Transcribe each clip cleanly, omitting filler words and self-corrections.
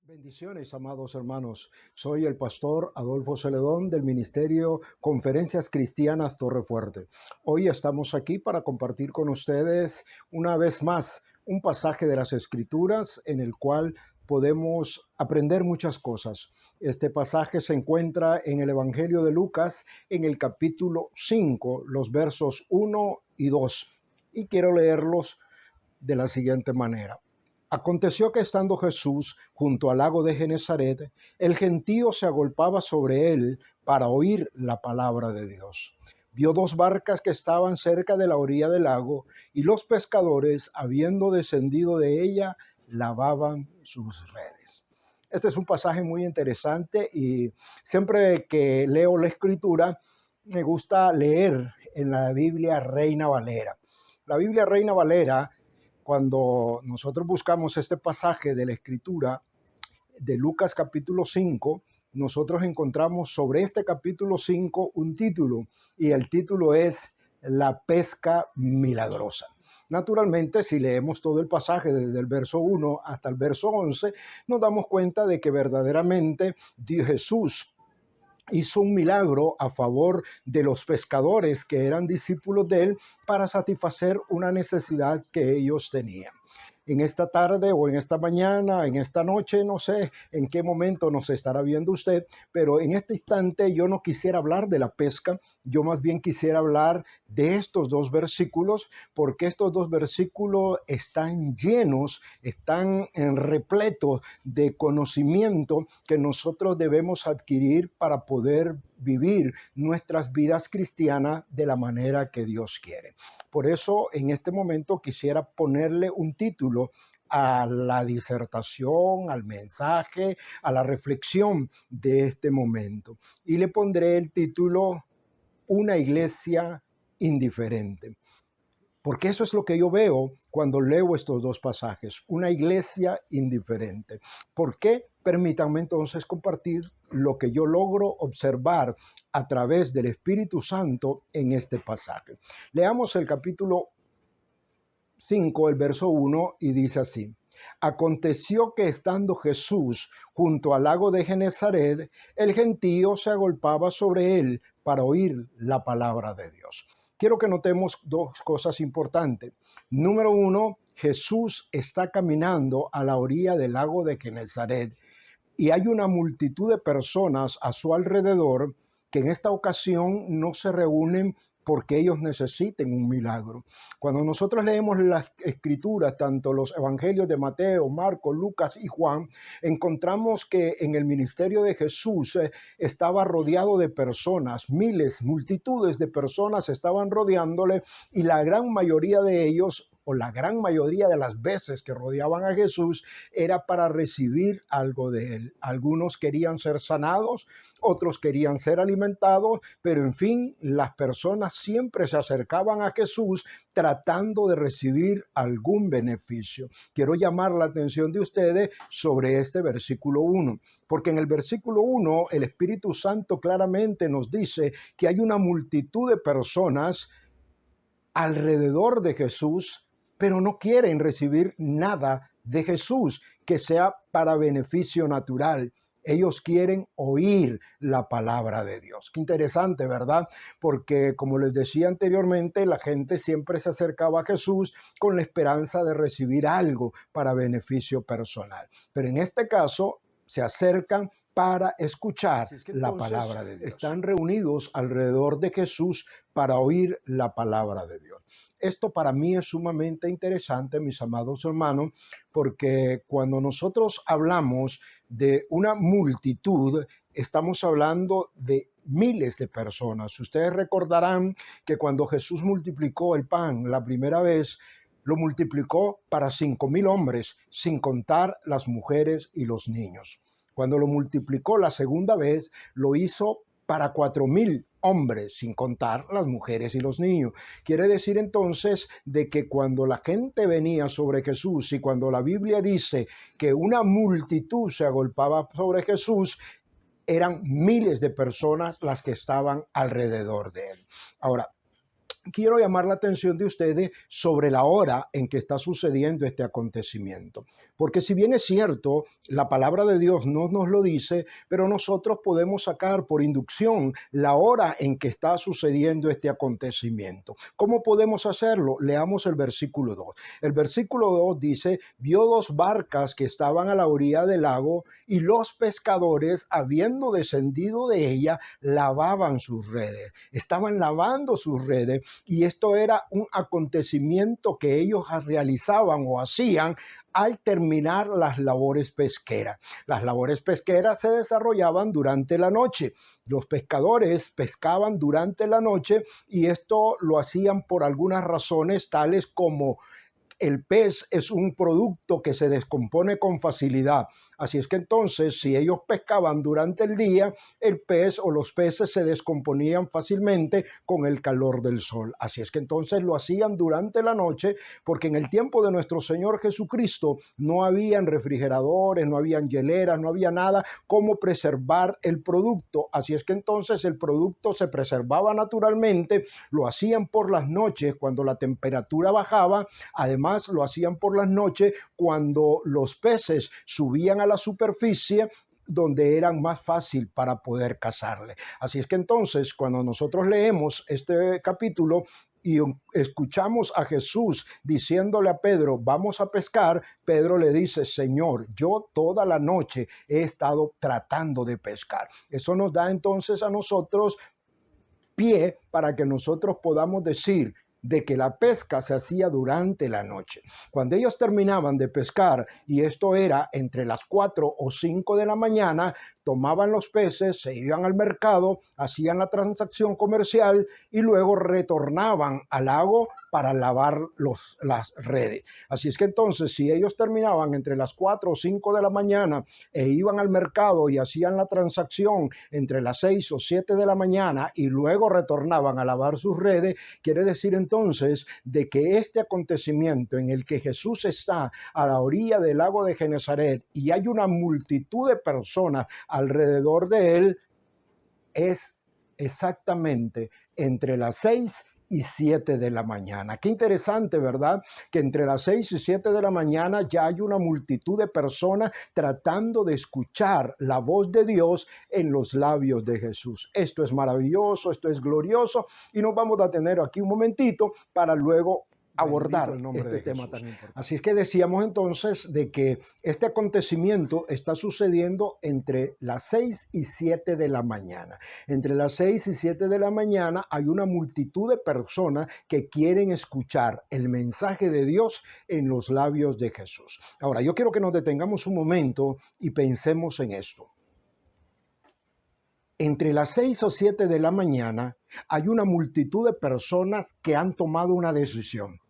Bendiciones, amados hermanos. Soy el pastor Adolfo Celedón del Ministerio Conferencias Cristianas Torrefuerte. Hoy estamos aquí para compartir con ustedes una vez más un pasaje de las Escrituras en el cual podemos aprender muchas cosas. Este pasaje se encuentra en el Evangelio de Lucas en el capítulo 5, los versos 1 y 2. Y quiero leerlos de la siguiente manera. Aconteció que estando Jesús junto al lago de Genezaret, el gentío se agolpaba sobre él para oír la palabra de Dios. Vio dos barcas que estaban cerca de la orilla del lago, y los pescadores, habiendo descendido de ella, lavaban sus redes. Este es un pasaje muy interesante y siempre que leo la escritura, me gusta leer en la Biblia Reina Valera. La Biblia Reina Valera, cuando nosotros buscamos este pasaje de la Escritura de Lucas capítulo 5, nosotros encontramos sobre este capítulo 5 un título, y el título es La pesca milagrosa. Naturalmente, si leemos todo el pasaje desde el verso 1 hasta el verso 11, nos damos cuenta de que verdaderamente Jesús hizo un milagro a favor de los pescadores que eran discípulos de él para satisfacer una necesidad que ellos tenían. En esta tarde o en esta mañana, en esta noche, no sé en qué momento nos estará viendo usted, pero en este instante yo no quisiera hablar de la pesca, yo más bien quisiera hablar de estos dos versículos, porque estos dos versículos están llenos, están repletos de conocimiento que nosotros debemos adquirir para poder vivir nuestras vidas cristianas de la manera que Dios quiere. Por eso, en este momento quisiera ponerle un título a la disertación, al mensaje, a la reflexión de este momento. Y le pondré el título Una iglesia indiferente. Porque eso es lo que yo veo cuando leo estos dos pasajes, una iglesia indiferente. ¿Por qué? Permítanme entonces compartir lo que yo logro observar a través del Espíritu Santo en este pasaje. Leamos el capítulo 5, el verso 1, y dice así. Aconteció que estando Jesús junto al lago de Genezaret, el gentío se agolpaba sobre él para oír la palabra de Dios. Quiero que notemos dos cosas importantes. Número uno, Jesús está caminando a la orilla del lago de Genezaret y hay una multitud de personas a su alrededor que en esta ocasión no se reúnen porque ellos necesiten un milagro. Cuando nosotros leemos las escrituras, tanto los evangelios de Mateo, Marcos, Lucas y Juan, encontramos que en el ministerio de Jesús estaba rodeado de personas, miles, multitudes de personas estaban rodeándole, y la gran mayoría de ellos, o la gran mayoría de las veces que rodeaban a Jesús, era para recibir algo de él. Algunos querían ser sanados, otros querían ser alimentados, pero en fin, las personas siempre se acercaban a Jesús tratando de recibir algún beneficio. Quiero llamar la atención de ustedes sobre este versículo 1, porque en el versículo 1 el Espíritu Santo claramente nos dice que hay una multitud de personas alrededor de Jesús, pero no quieren recibir nada de Jesús que sea para beneficio natural. Ellos quieren oír la palabra de Dios. Qué interesante, ¿verdad? Porque, como les decía anteriormente, la gente siempre se acercaba a Jesús con la esperanza de recibir algo para beneficio personal. Pero en este caso, se acercan para escuchar la palabra de Dios. Están reunidos alrededor de Jesús para oír la palabra de Dios. Esto para mí es sumamente interesante, mis amados hermanos, porque cuando nosotros hablamos de una multitud, estamos hablando de miles de personas. Ustedes recordarán que cuando Jesús multiplicó el pan la primera vez, lo multiplicó para 5,000 hombres, sin contar las mujeres y los niños. Cuando lo multiplicó la segunda vez, lo hizo para 4,000 hombres, sin contar las mujeres y los niños. Quiere decir entonces de que cuando la gente venía sobre Jesús, y cuando la Biblia dice que una multitud se agolpaba sobre Jesús, eran miles de personas las que estaban alrededor de él. Ahora, quiero llamar la atención de ustedes sobre la hora en que está sucediendo este acontecimiento. Porque si bien es cierto, la palabra de Dios no nos lo dice, pero nosotros podemos sacar por inducción la hora en que está sucediendo este acontecimiento. ¿Cómo podemos hacerlo? Leamos el versículo 2. El versículo 2 dice, vio dos barcas que estaban a la orilla del lago y los pescadores, habiendo descendido de ella, lavaban sus redes. Estaban lavando sus redes. Y esto era un acontecimiento que ellos realizaban o hacían al terminar las labores pesqueras. Las labores pesqueras se desarrollaban durante la noche. Los pescadores pescaban durante la noche y esto lo hacían por algunas razones tales como el pez es un producto que se descompone con facilidad. Así es que entonces, si ellos pescaban durante el día, el pez o los peces se descomponían fácilmente con el calor del sol. Así es que entonces lo hacían durante la noche, porque en el tiempo de nuestro Señor Jesucristo no habían refrigeradores, no habían hieleras, no había nada como preservar el producto. Así es que entonces el producto se preservaba naturalmente, lo hacían por las noches cuando la temperatura bajaba. Además, lo hacían por las noches cuando los peces subían a la superficie, donde eran más fácil para poder cazarle. Así es que entonces, cuando nosotros leemos este capítulo y escuchamos a Jesús diciéndole a Pedro, vamos a pescar, Pedro le dice, Señor, yo toda la noche he estado tratando de pescar. Eso nos da entonces a nosotros pie para que nosotros podamos decir de que la pesca se hacía durante la noche. Cuando ellos terminaban de pescar, y esto era entre las 4 o 5 de la mañana, tomaban los peces, se iban al mercado, hacían la transacción comercial y luego retornaban al lago para lavar las redes. Así es que entonces, si ellos terminaban entre las 4 o 5 de la mañana e iban al mercado y hacían la transacción entre las 6 o 7 de la mañana y luego retornaban a lavar sus redes, quiere decir entonces de que este acontecimiento en el que Jesús está a la orilla del lago de Genesaret y hay una multitud de personas alrededor de él, es exactamente entre las 6 y 7 de la mañana. Qué interesante, ¿verdad? Que entre las 6 y 7 de la mañana ya hay una multitud de personas tratando de escuchar la voz de Dios en los labios de Jesús. Esto es maravilloso, esto es glorioso y nos vamos a tener aquí un momentito para luego abordar este tema tan importante. Así es que decíamos entonces de que este acontecimiento está sucediendo entre las 6 y 7 de la mañana. Entre las 6 y 7 de la mañana hay una multitud de personas que quieren escuchar el mensaje de Dios en los labios de Jesús. Ahora, yo quiero que nos detengamos un momento y pensemos en esto. Entre las 6 o 7 de la mañana hay una multitud de personas que han tomado una decisión.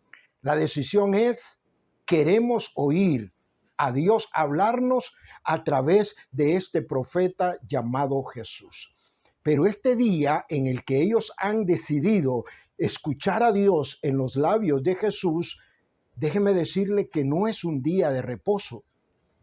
La decisión es, queremos oír a Dios hablarnos a través de este profeta llamado Jesús. Pero este día en el que ellos han decidido escuchar a Dios en los labios de Jesús, déjeme decirle que no es un día de reposo,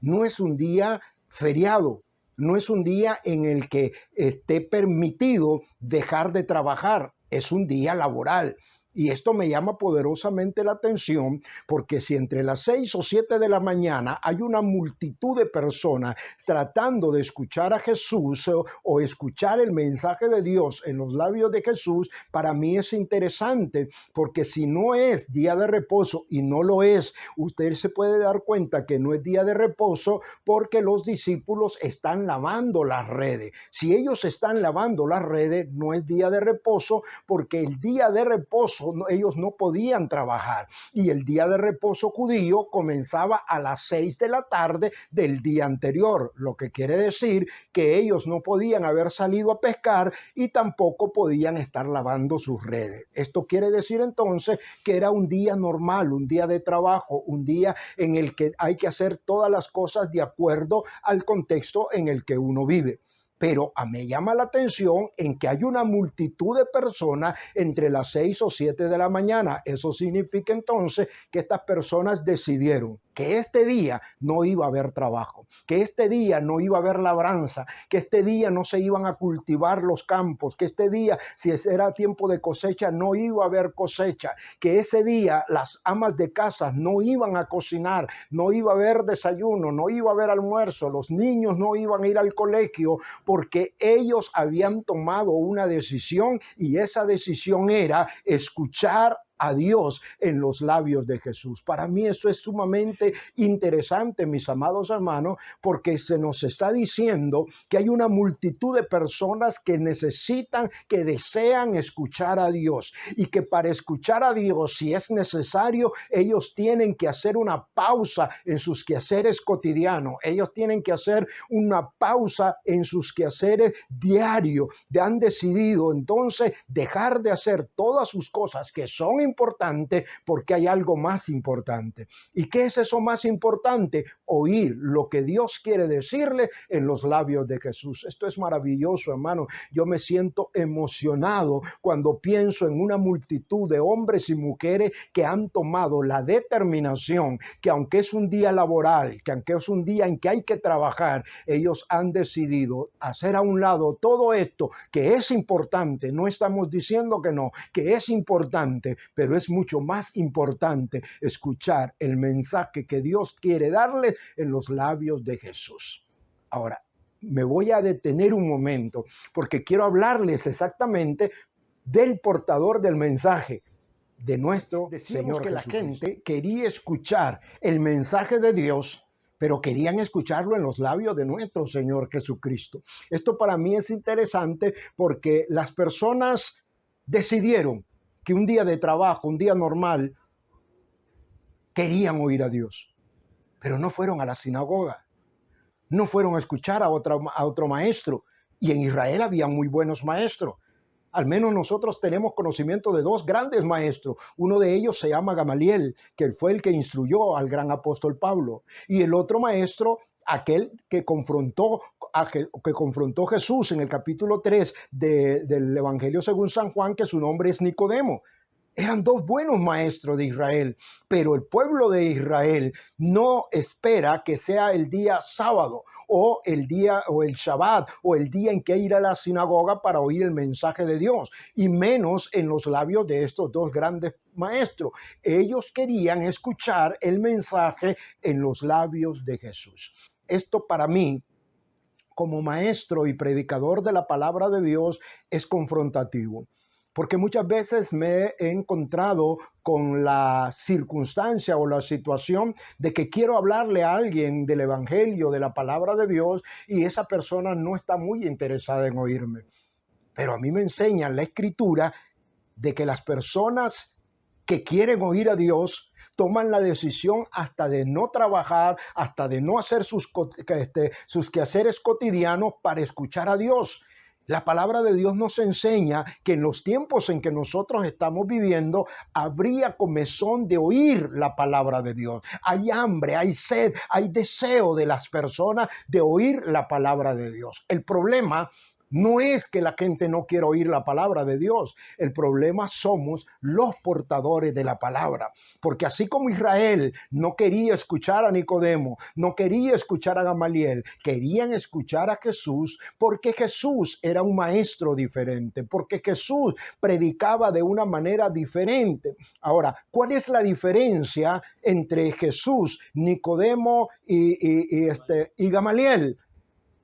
no es un día feriado, no es un día en el que esté permitido dejar de trabajar, es un día laboral. Y esto me llama poderosamente la atención porque si entre las 6 o 7 de la mañana hay una multitud de personas tratando de escuchar a Jesús o escuchar el mensaje de Dios en los labios de Jesús, para mí es interesante porque si no es día de reposo y no lo es, usted se puede dar cuenta que no es día de reposo porque los discípulos están lavando las redes. Si ellos están lavando las redes, no es día de reposo porque el día de reposo ellos no podían trabajar y el día de reposo judío comenzaba a las 6 de la tarde del día anterior, lo que quiere decir que ellos no podían haber salido a pescar y tampoco podían estar lavando sus redes. Esto quiere decir entonces que era un día normal, un día de trabajo, un día en el que hay que hacer todas las cosas de acuerdo al contexto en el que uno vive. Pero me llama la atención en que hay una multitud de personas entre las 6 o 7 de la mañana. Eso significa entonces que estas personas decidieron, que este día no iba a haber trabajo, que este día no iba a haber labranza, que este día no se iban a cultivar los campos, que este día, si era tiempo de cosecha, no iba a haber cosecha, que ese día las amas de casa no iban a cocinar, no iba a haber desayuno, no iba a haber almuerzo, los niños no iban a ir al colegio, porque ellos habían tomado una decisión, y esa decisión era escuchar a Dios en los labios de Jesús. Para mí eso es sumamente interesante, mis amados hermanos, porque se nos está diciendo que hay una multitud de personas que necesitan, que desean escuchar a Dios, y que para escuchar a Dios, si es necesario, ellos tienen que hacer una pausa en sus quehaceres cotidianos. Ellos tienen que hacer una pausa en sus quehaceres diarios. Han decidido entonces dejar de hacer todas sus cosas que son importante, porque hay algo más importante. ¿Y qué es eso más importante? Oír lo que Dios quiere decirle en los labios de Jesús. Esto es maravilloso, hermano. Yo me siento emocionado cuando pienso en una multitud de hombres y mujeres que han tomado la determinación, que aunque es un día laboral, que aunque es un día en que hay que trabajar, ellos han decidido hacer a un lado todo esto que es importante. No estamos diciendo que no, que es importante, pero es mucho más importante escuchar el mensaje que Dios quiere darles en los labios de Jesús. Ahora, me voy a detener un momento, porque quiero hablarles exactamente del portador del mensaje, de nuestro Señor que Jesucristo. La gente quería escuchar el mensaje de Dios, pero querían escucharlo en los labios de nuestro Señor Jesucristo. Esto para mí es interesante, porque las personas decidieron que un día de trabajo, un día normal, querían oír a Dios, pero no fueron a la sinagoga, no fueron a escuchar a otro maestro. Y en Israel había muy buenos maestros. Al menos nosotros tenemos conocimiento de dos grandes maestros. Uno de ellos se llama Gamaliel, que fue el que instruyó al gran apóstol Pablo. Y el otro maestro, aquel que confrontó Jesús en el capítulo 3 del Evangelio según San Juan, que su nombre es Nicodemo. Eran dos buenos maestros de Israel, pero el pueblo de Israel no espera que sea el día sábado o el día o el Shabbat o el día en que ir a la sinagoga para oír el mensaje de Dios, y menos en los labios de estos dos grandes maestros. Ellos querían escuchar el mensaje en los labios de Jesús. Esto para mí, como maestro y predicador de la palabra de Dios, es confrontativo. Porque muchas veces me he encontrado con la circunstancia o la situación de que quiero hablarle a alguien del evangelio, de la palabra de Dios, y esa persona no está muy interesada en oírme. Pero a mí me enseña la Escritura de que las personas que quieren oír a Dios toman la decisión hasta de no trabajar, hasta de no hacer sus quehaceres cotidianos para escuchar a Dios. La palabra de Dios nos enseña que en los tiempos en que nosotros estamos viviendo, habría comezón de oír la palabra de Dios. Hay hambre, hay sed, hay deseo de las personas de oír la palabra de Dios. El problema no es que la gente no quiera oír la palabra de Dios. El problema somos los portadores de la palabra. Porque así como Israel no quería escuchar a Nicodemo, no quería escuchar a Gamaliel, querían escuchar a Jesús, porque Jesús era un maestro diferente, porque Jesús predicaba de una manera diferente. Ahora, ¿cuál es la diferencia entre Jesús, Nicodemo y Gamaliel?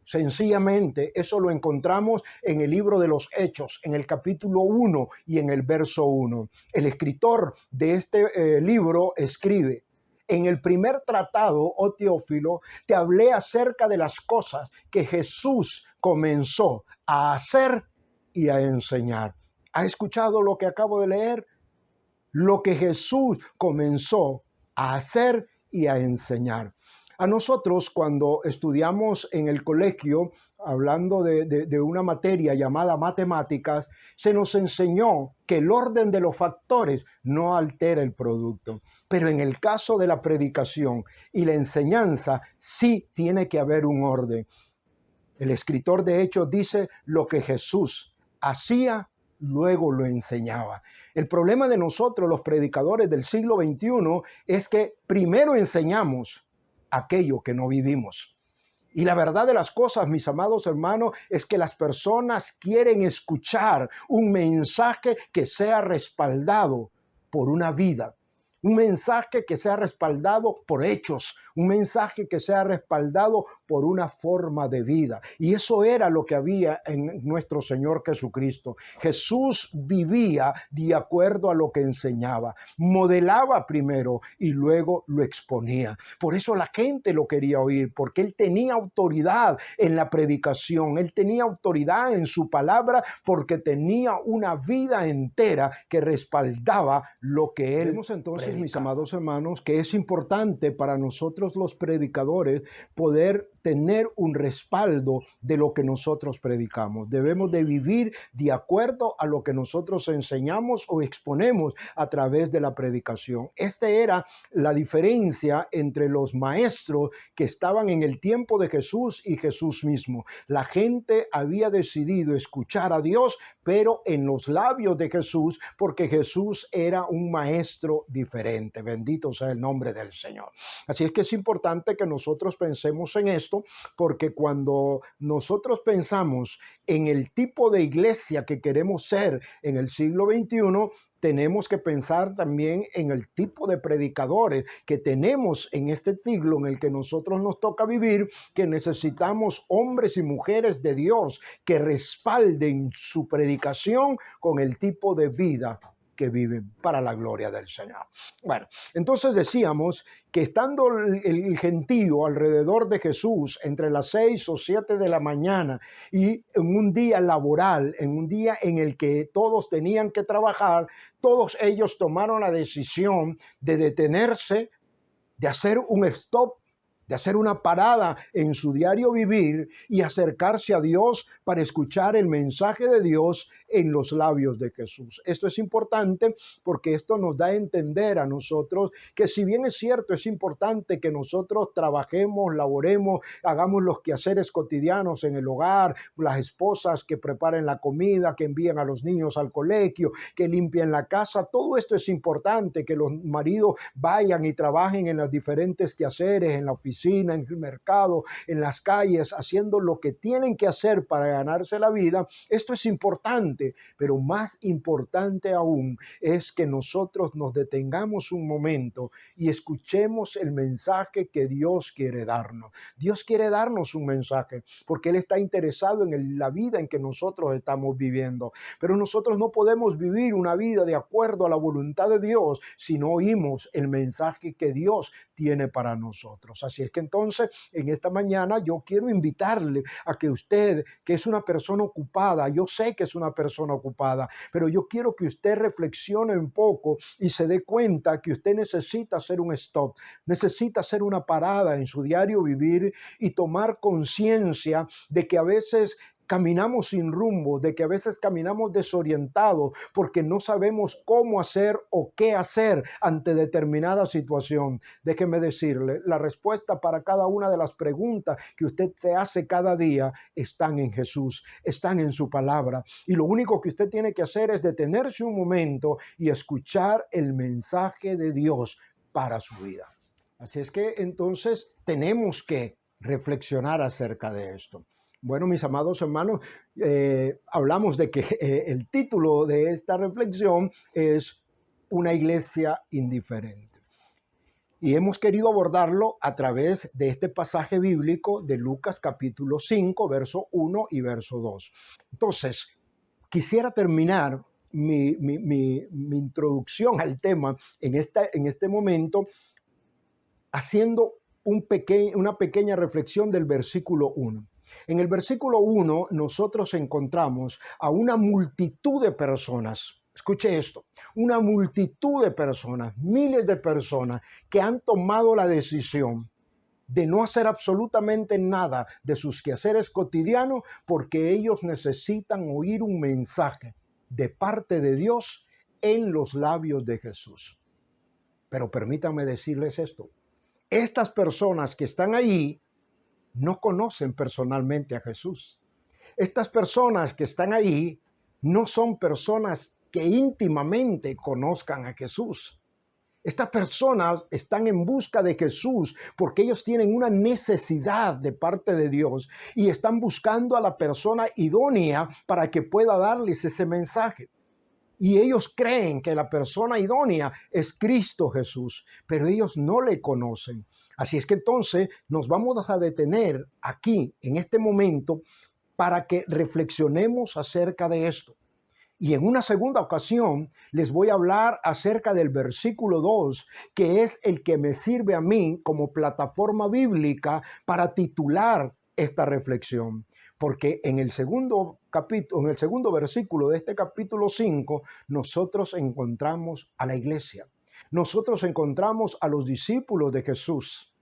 Sencillamente, eso lo encontramos en el libro de los Hechos, en el capítulo 1 y en el verso 1. El escritor de este libro escribe: en el primer tratado, oh Teófilo, te hablé acerca de las cosas que Jesús comenzó a hacer y a enseñar. ¿Ha escuchado lo que acabo de leer? Lo que Jesús comenzó a hacer y a enseñar. A nosotros, cuando estudiamos en el colegio, hablando de una materia llamada matemáticas, se nos enseñó que el orden de los factores no altera el producto. Pero en el caso de la predicación y la enseñanza, sí tiene que haber un orden. El escritor de Hechos dice: lo que Jesús hacía, luego lo enseñaba. El problema de nosotros, los predicadores del siglo XXI, es que primero enseñamos aquello que no vivimos. Y la verdad de las cosas, mis amados hermanos, es que las personas quieren escuchar un mensaje que sea respaldado por una vida. Un mensaje que sea respaldado por hechos, un mensaje que sea respaldado por una forma de vida. Y eso era lo que había en nuestro Señor Jesucristo. Jesús vivía de acuerdo a lo que enseñaba, modelaba primero y luego lo exponía. Por eso la gente lo quería oír, porque él tenía autoridad en la predicación, él tenía autoridad en su palabra, porque tenía una vida entera que respaldaba lo que él Vemos entonces, predicaba. mis amados hermanos, que es importante para nosotros los predicadores poder tener un respaldo de lo que nosotros predicamos. Debemos de vivir de acuerdo a lo que nosotros enseñamos o exponemos a través de la predicación. Esta era la diferencia entre los maestros que estaban en el tiempo de Jesús y Jesús mismo. La gente había decidido escuchar a Dios, pero en los labios de Jesús, porque Jesús era un maestro diferente. Bendito sea el nombre del Señor. Así es que es importante que nosotros pensemos en esto, porque cuando nosotros pensamos en el tipo de iglesia que queremos ser en el siglo XXI, tenemos que pensar también en el tipo de predicadores que tenemos en este siglo en el que nosotros nos toca vivir, que necesitamos hombres y mujeres de Dios que respalden su predicación con el tipo de vida que viven para la gloria del Señor. Bueno, entonces decíamos que estando el gentío alrededor de Jesús entre las 6 o 7 de la mañana y en un día laboral, en un día en el que todos tenían que trabajar, todos ellos tomaron la decisión de detenerse, de hacer un stop, de hacer una parada en su diario vivir y acercarse a Dios para escuchar el mensaje de Dios en los labios de Jesús. Esto es importante porque esto nos da a entender a nosotros que, si bien es cierto, es importante que nosotros trabajemos, laboremos, hagamos los quehaceres cotidianos en el hogar, las esposas que preparen la comida, que envíen a los niños al colegio, que limpien la casa, todo esto es importante, que los maridos vayan y trabajen en los diferentes quehaceres, en la oficina, en el mercado, en las calles, haciendo lo que tienen que hacer para ganarse la vida. Esto es importante, pero más importante aún es que nosotros nos detengamos un momento y escuchemos el mensaje que Dios quiere darnos. Dios quiere darnos un mensaje porque Él está interesado en la vida en que nosotros estamos viviendo. Pero nosotros no podemos vivir una vida de acuerdo a la voluntad de Dios si no oímos el mensaje que Dios tiene para nosotros. Así es que entonces, en esta mañana yo quiero invitarle a que usted, que es una persona ocupada, yo sé que es una persona ocupada, pero yo quiero que usted reflexione un poco y se dé cuenta que usted necesita hacer un stop, necesita hacer una parada en su diario vivir y tomar conciencia de que a veces caminamos sin rumbo, de que a veces caminamos desorientados porque no sabemos cómo hacer o qué hacer ante determinada situación. Déjeme decirle, la respuesta para cada una de las preguntas que usted se hace cada día están en Jesús, están en su palabra. Y lo único que usted tiene que hacer es detenerse un momento y escuchar el mensaje de Dios para su vida. Así es que entonces tenemos que reflexionar acerca de esto. Bueno, mis amados hermanos, hablamos de que el título de esta reflexión es Una iglesia indiferente. Y hemos querido abordarlo a través de este pasaje bíblico de Lucas capítulo 5, verso 1 y verso 2. Entonces, quisiera terminar mi introducción al tema en este momento haciendo una pequeña reflexión del versículo 1. En el versículo 1 nosotros encontramos a una multitud de personas. Escuche esto, una multitud de personas, miles de personas que han tomado la decisión de no hacer absolutamente nada de sus quehaceres cotidianos porque ellos necesitan oír un mensaje de parte de Dios en los labios de Jesús. Pero permítanme decirles esto. Estas personas que están ahí no conocen personalmente a Jesús. Estas personas que están ahí no son personas que íntimamente conozcan a Jesús. Estas personas están en busca de Jesús porque ellos tienen una necesidad de parte de Dios y están buscando a la persona idónea para que pueda darles ese mensaje. Y ellos creen que la persona idónea es Cristo Jesús, pero ellos no le conocen. Así es que entonces nos vamos a detener aquí, en este momento, para que reflexionemos acerca de esto. Y en una segunda ocasión les voy a hablar acerca del versículo 2, que es el que me sirve a mí como plataforma bíblica para titular esta reflexión. Porque en el segundo capítulo, en el segundo versículo de este capítulo 5, nosotros encontramos a la iglesia. Nosotros encontramos a los discípulos de Jesús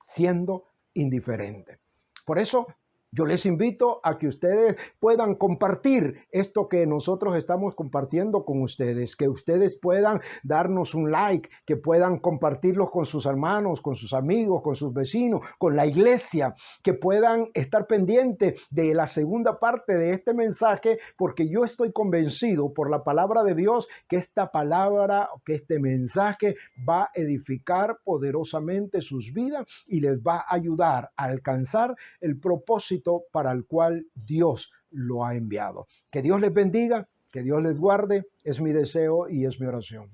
siendo indiferentes. Por eso yo les invito a que ustedes puedan compartir esto que nosotros estamos compartiendo con ustedes, que ustedes puedan darnos un like, que puedan compartirlo con sus hermanos, con sus amigos, con sus vecinos, con la iglesia, que puedan estar pendientes de la segunda parte de este mensaje, porque yo estoy convencido por la palabra de Dios que esta palabra, que este mensaje va a edificar poderosamente sus vidas y les va a ayudar a alcanzar el propósito para el cual Dios lo ha enviado. Que Dios les bendiga, que Dios les guarde, es mi deseo y es mi oración.